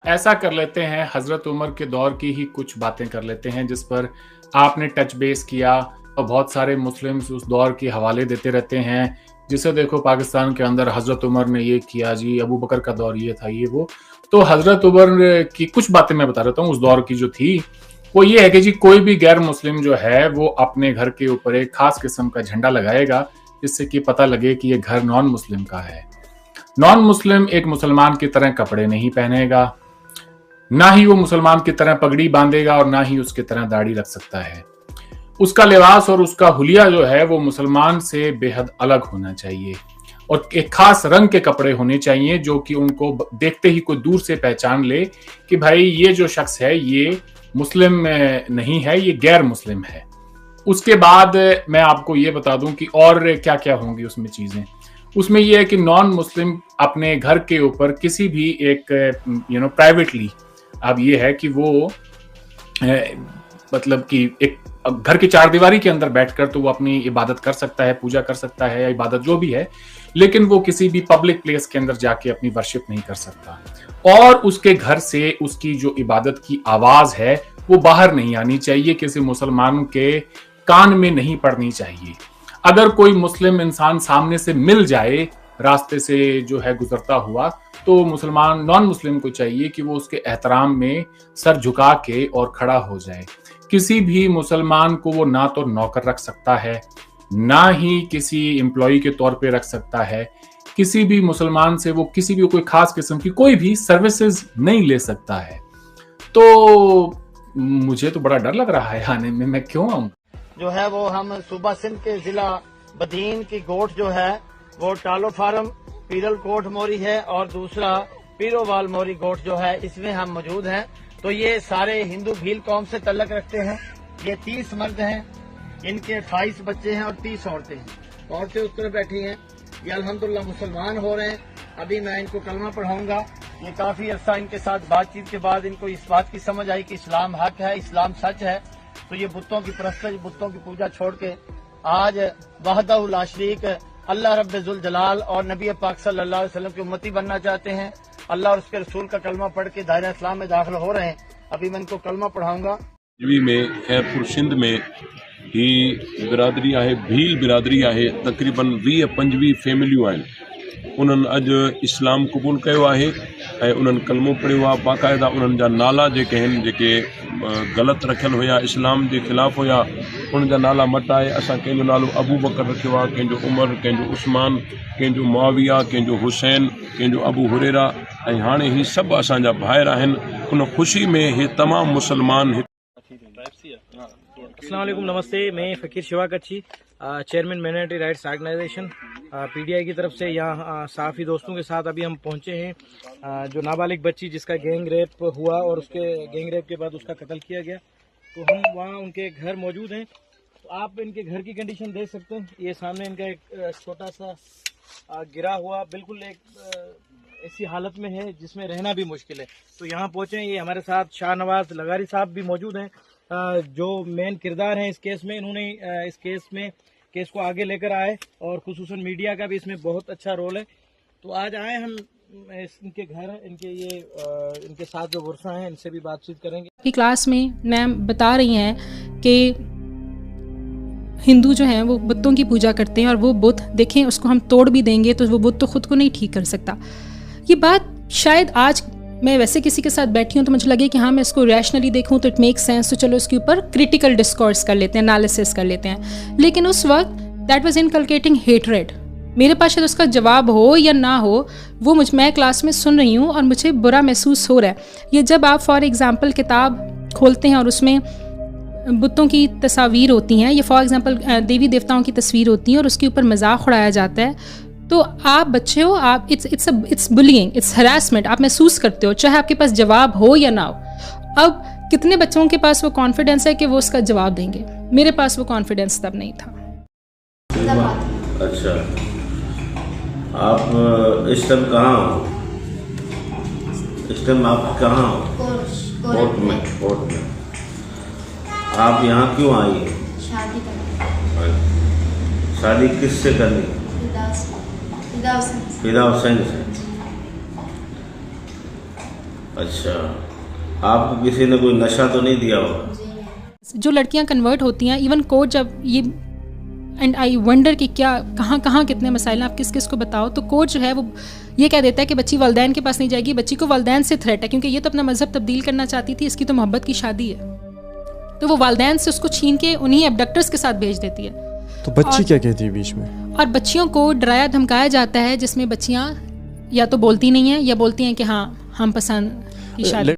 ऐसा कर लेते हैं, हज़रत उमर के दौर की ही कुछ बातें कर लेते हैं जिस पर आपने टच बेस किया और बहुत सारे मुस्लिम्स उस दौर के हवाले देते रहते हैं, जिसे देखो पाकिस्तान के अंदर हज़रत उमर ने ये किया जी, अबू बकर का दौर ये था, ये वो। तो हज़रत उमर की कुछ बातें मैं बता देता हूँ उस दौर की जो थी, वो ये है कि जी कोई भी गैर मुस्लिम जो है वो अपने घर के ऊपर एक खास किस्म का झंडा लगाएगा, जिससे कि पता लगे कि ये घर नॉन मुस्लिम का है। नॉन मुस्लिम एक मुसलमान की तरह कपड़े नहीं पहनेगा, ना ही वो मुसलमान की तरह पगड़ी बांधेगा और ना ही उसकी तरह दाढ़ी रख सकता है। उसका लिबास और उसका हुलिया जो है वो मुसलमान से बेहद अलग होना चाहिए और एक खास रंग के कपड़े होने चाहिए जो कि उनको देखते ही कोई दूर से पहचान ले कि भाई ये जो शख्स है ये मुस्लिम नहीं है, ये गैर मुस्लिम है। उसके बाद मैं आपको ये बता दूं कि और क्या क्या होंगी उसमें चीजें। उसमें यह है कि नॉन मुस्लिम अपने घर के ऊपर किसी भी एक प्राइवेटली, अब ये है कि वो मतलब कि एक घर की चार दीवारी के अंदर बैठकर तो वो अपनी इबादत कर सकता है, पूजा कर सकता है या इबादत जो भी है, लेकिन वो किसी भी पब्लिक प्लेस के अंदर जाके अपनी वर्शिप नहीं कर सकता। और उसके घर से उसकी जो इबादत की आवाज है वो बाहर नहीं आनी चाहिए, किसी मुसलमान के कान में नहीं पड़नी चाहिए। अगर कोई मुस्लिम इंसान सामने से मिल जाए रास्ते से जो है गुजरता हुआ, तो मुसलमान नॉन मुस्लिम को चाहिए कि वो उसके एहतराम में सर झुका के और खड़ा हो जाए। किसी भी मुसलमान को वो ना तो नौकर रख सकता है, ना ही किसी एम्प्लॉय के तौर पे रख सकता है। किसी भी मुसलमान से वो किसी भी कोई खास किस्म की कोई भी सर्विसेज नहीं ले सकता है। तो मुझे तो बड़ा डर लग रहा है आने में, मैं क्यों आऊं? जो है वो हम सूबा सिंध के जिला बदीन की गोट जो है वो टालो फार्म पीरल कोट मोरी है और दूसरा पीरोवाल मोरी गोट जो है इसमें हम मौजूद हैं। तो ये सारे हिंदू भील कौम से तल्लक रखते हैं। ये 30 मर्द हैं, इनके 28 बच्चे हैं और 30 औरतें हैं। औरतें उस तरफ बैठी हैं, ये अल्हम्दुलिल्लाह मुसलमान हो रहे हैं। अभी मैं इनको कलमा पढ़ाऊंगा। ये काफी अरसा इनके साथ बातचीत के बाद इनको इस बात की समझ आई कि इस्लाम हक है, इस्लाम सच है। तो ये बुतों की परस्तर, बुतों की पूजा छोड़ के आज वहदहु ला शरीक अल्लाह रब्बुल जलाल और नबी पाक सल्लल्लाहु अलैहि वसल्लम की उम्मती बनना चाहते हैं। अल्लाह और उसके रसूल का कलमा पढ़ के दायरा इस्लाम में दाखिल हो रहे हैं। अभी मैं इनको कलमा पढ़ाऊंगा। में खैरपुर सिंध में ही बिरादरी आहे, भील बिरादरी आहे। तकरीबन 20-25 फैमिलियूं आहिनि। उन्हनि अॼु इस्लाम क़बूल कयो आहे ऐं उन्हनि कलमो पढ़ियो आहे। बाक़ाइदा उन्हनि जा नाला जेके आहिनि, जेके ग़लति रखियल हुया, इस्लाम जे ख़िलाफ़ हुया, उन्हनि जा नाला मटाए असां कंहिंजो नालो अबू बकर रखियो आहे, कंहिंजो उमर, कंहिंजो उस्मान, कंहिंजो मुआविया, कंहिंजो हुसैन, कंहिंजो अबू हुरैरा ऐं हाणे ही सभु असांजा भाइर आहिनि। उन ख़ुशी में हे तमामु मुसलमान। अस्सलाम वालेकुम, नमस्ते। मैं Fakir Shiva Kachchi, chairman minority rights organization PDI की तरफ से यहाँ साफ़ी दोस्तों के साथ अभी हम पहुँचे हैं। जो नाबालिग बच्ची जिसका गैंग रेप हुआ और उसके गैंग रेप के बाद उसका कत्ल किया गया, तो हम वहाँ उनके घर मौजूद हैं। तो आप इनके घर की कंडीशन देख सकते हैं। ये सामने इनका एक छोटा सा गिरा हुआ बिल्कुल एक ऐसी हालत में है जिसमें रहना भी मुश्किल है। तो यहाँ पहुँचे। ये हमारे साथ शाहनवाज लगारी साहब भी मौजूद हैं, जो मेन किरदार हैं इस केस में। इन्होंने इस केस को आगे लेकर आए और खुसूसन मीडिया का भी इसमें बहुत अच्छा रोल है। तो आज आए हम इनके घर, इनके साथ जो वर्षा हैं इनसे भी बातचीत करेंगे। की क्लास में मैम बता रही हैं कि हिंदू जो हैं वो बुतों की पूजा करते हैं और वो बुत देखें उसको हम तोड़ भी देंगे तो वो बुत तो खुद को नहीं ठीक कर सकता। ये बात शायद आज मैं वैसे किसी के साथ बैठी हूँ तो मुझे लगे कि हाँ मैं इसको रैशनली देखूँ तो इट मेक सेंस, तो चलो इसके ऊपर क्रिटिकल डिस्कोर्स कर लेते हैं, एनालिसिस कर लेते हैं। लेकिन उस वक्त दैट वाज इनकलकेटिंग हेटरेड। मेरे पास शायद उसका जवाब हो या ना हो, वो मैं क्लास में सुन रही हूँ और मुझे बुरा महसूस हो रहा है। ये जब आप फॉर एग्ज़ाम्पल किताब खोलते हैं और उसमें बुतों की तस्वीर होती हैं, ये फॉर एग्ज़ाम्पल देवी देवताओं की तस्वीर होती हैं और उसके ऊपर मजाक उड़ाया जाता है, तो आप बच्चे हो, आप इट्स बुलिंग, इट्स हरासमेंट आप महसूस करते हो, चाहे आपके पास जवाब हो या ना हो। अब कितने बच्चों के पास वो कॉन्फिडेंस है कि वो उसका जवाब देंगे? मेरे पास वो कॉन्फिडेंस तब नहीं था। अच्छा, आप इस टाइम कहाँ हो? इस टाइम आप कहाँ हो? कोर्ट में। आप यहाँ क्यों आई है? शादी किससे करनी? फिदा हुसैन से। अच्छा, आपको किसी ने कोई नशा तो नहीं दिया होगा? जो लड़कियां कन्वर्ट होती हैं, इवन कोच जब ये, एंड आई वंडर कि क्या कहाँ कहाँ कितने मसाइल हैं, आप किस किस को बताओ, तो कोच जो है वो ये कह देता है कि बच्ची वालदैन के पास नहीं जाएगी, बच्ची को वालदैन से थ्रेट है, क्योंकि ये तो अपना मजहब तब्दील करना चाहती थी, इसकी तो मोहब्बत की शादी है, तो वो वालदैन से उसको छीन के उन्हीं एबडक्टर्स के साथ भेज देती है। तो बच्ची क्या कहती है बीच में? और बच्चियों को डराया धमकाया जाता है, जिसमें बच्चियाँ या तो बोलती नहीं हैं या बोलती हैं कि हाँ हम पसंद की शादी।